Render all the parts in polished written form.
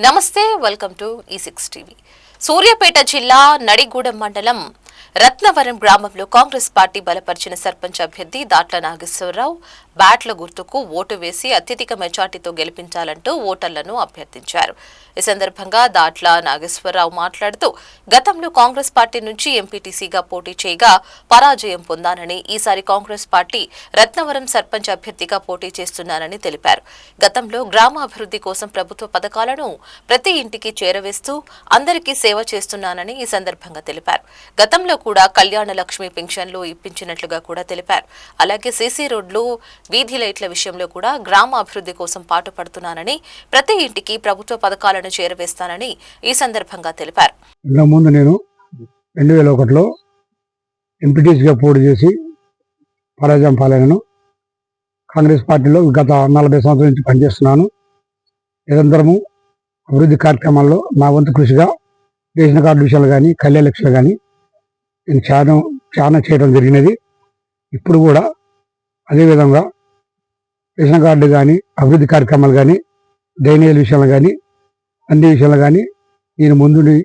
నమస్తే, welcome to E6 TV. Suryapet జిల్లా నడిగూడెం మండలం రత్నవరం గ్రామంలో కాంగ్రెస్ పార్టీ బలపరిచిన సర్పంచ్ అభ్యర్థి దాట్ల నాగేశ్వరరావు బ్యాట్ల గుర్తుకు ఓటు వేసి అత్యధిక మెజార్టీతో గెలిపించాలంటూ ఓటర్లను అభ్యర్థించారు. ఈ సందర్భంగా దాట్ల నాగేశ్వరరావు మాట్లాడుతూ గతంలో కాంగ్రెస్ పార్టీ నుంచి ఎంపీటీసీగా పోటీ చేయగా పరాజయం పొందానని, ఈసారి కాంగ్రెస్ పార్టీ రత్నవరం సర్పంచ్ అభ్యర్థిగా పోటీ చేస్తున్నానని తెలిపారు. గతంలో గ్రామాభివృద్ధి కోసం ప్రభుత్వ పథకాలను ప్రతి ఇంటికి చేరవేస్తూ అందరికీ సేవ చేస్తున్నానని ఈ సందర్భంగా తెలిపారు. గతంలో కూడా కళ్యాణ లక్ష్మి పింఛన్లు ఇప్పించినట్లుగా కూడా తెలిపారు. అలాగే సీసీ రోడ్లు, వీధి లైట్ల విషయంలో కూడా గ్రామ అభివృద్ధి కోసం పాటుపడుతున్నానని, ప్రతి ఇంటికి ప్రభుత్వ పథకాలను చేరవేస్తానని ఈ సందర్భంగా తెలిపారు. ముందు నేను 2001లో ఎంపీటీసీగా పోటీ చేసి పరాజయం పాలైనను. కాంగ్రెస్ పార్టీలో గత 40 సంవత్సరాల నుంచి పనిచేస్తున్నాను. నిరంతరము అభివృద్ధి కార్యక్రమాల్లో నా వంతు కృషిగా రేషన్ కార్డు విషయాలు కానీ, కళ్యాణ లక్ష్యాలు కానీ నేను చాలా చేయడం జరిగినది. ఇప్పుడు కూడా అదేవిధంగా రేషన్ కార్డు కానీ, అభివృద్ధి కార్యక్రమాలు కానీ, డ్రైనేజీల విషయాలు కానీ, అన్ని విషయాలు కానీ నేను ముందుండి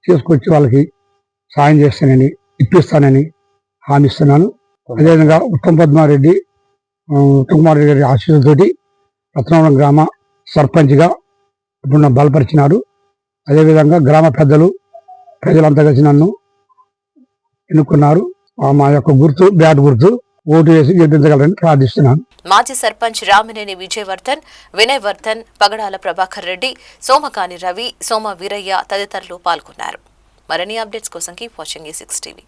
చేసుకొచ్చి వాళ్ళకి సాయం చేస్తానని, ఇప్పిస్తానని హామీ ఇస్తున్నాను. అదేవిధంగా ఉత్తమ్ కుమార్ రెడ్డి గారి ఆశీస్సులతోటి రత్నవరం గ్రామ సర్పంచ్గా ఇప్పుడు బలపరిచినారు. అదేవిధంగా గ్రామ పెద్దలు, ప్రజలంతా కలిసి నన్ను ఎన్నుకున్నారు. మా యొక్క గుర్తు బ్యాట్ గుర్తు ఓటు వేసి గెలిపించగలరని ప్రార్థిస్తున్నాను. మాజీ సర్పంచ్ రామినేని విజయవర్ధన్, వినయవర్ధన్, పగడాల ప్రభాకర్ రెడ్డి, సోమకాని రవి, సోమ వీరయ్య తదితరులు పాల్గొన్నారు. మరిన్ని అప్డేట్స్ కోసం కీప్ వాచింగ్ E6 టీవీ.